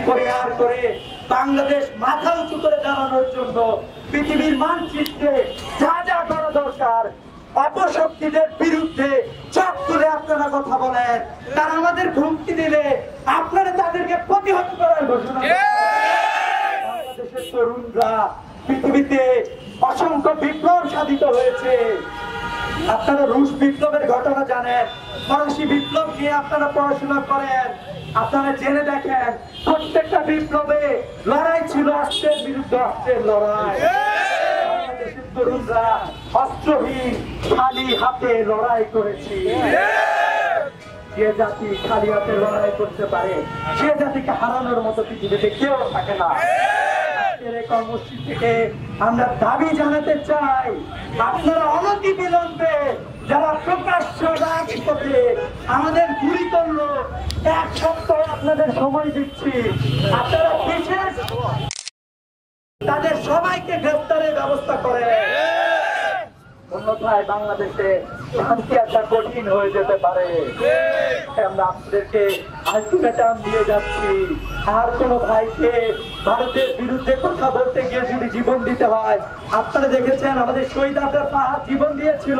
পরিহার করে বাংলাদেশ মাথা উঁচু করে দাঁড়ানোর জন্য পৃথিবীর মানচিত্রে যা যা করা দরকার, অপশক্তিদের বিরুদ্ধে চোখ তুলে আপনারা কথা বলেন, তারা আমাদের হুমকি দিলে আপনারা তাদেরকে প্রতিহত করার ঘোষণা করেন। বাংলাদেশের তরুণরা পৃথিবীতে অসংখ্য বিপ্লব সাধিত হয়েছে। আপনারা রুশ বিপ্লবের ঘটনা জানেন, ফরাসি বিপ্লব নিয়ে আপনারা পড়াশোনা করেন, আপনারা জেনে দেখেন প্রত্যেকটা বিপ্লবে লড়াই ছিল অস্ত্রের বিরুদ্ধে অস্ত্রের লড়াই। বাংলাদেশের তরুণরা অস্ত্রহীন খালি হাতে লড়াই করেছে। যে জাতি খালি হাতে লড়াই করতে পারে সে জাতিকে হারানোর মতো পৃথিবীতে কেউ থাকে না। কর্মসূচি থেকে আমরা দাবি জানাতে চাই, আপনারা অনতি বিলম্বে যারা প্রকাশ্য রাজপথে আমাদের গুলি করলো, 1 সপ্তাহ আপনাদের সময় দিচ্ছি, আপনারা বিশেষ তাদের সবাইকে গ্রেফতারের ব্যবস্থা করেন। অন্যথায় বাংলাদেশে শান্তি আসা কঠিন হয়ে যেতে পারে। আমরা আপনাদেরকে আলটিমেটাম দিয়ে যাচ্ছি, আর কোন ভাইকে ভারতের বিরুদ্ধে কথা বলতে গিয়ে যদি জীবন দিতে হয়, আপনারা দেখেছেন আমাদের শহীদ আফজাল ফাহাদ জীবন দিয়েছিল।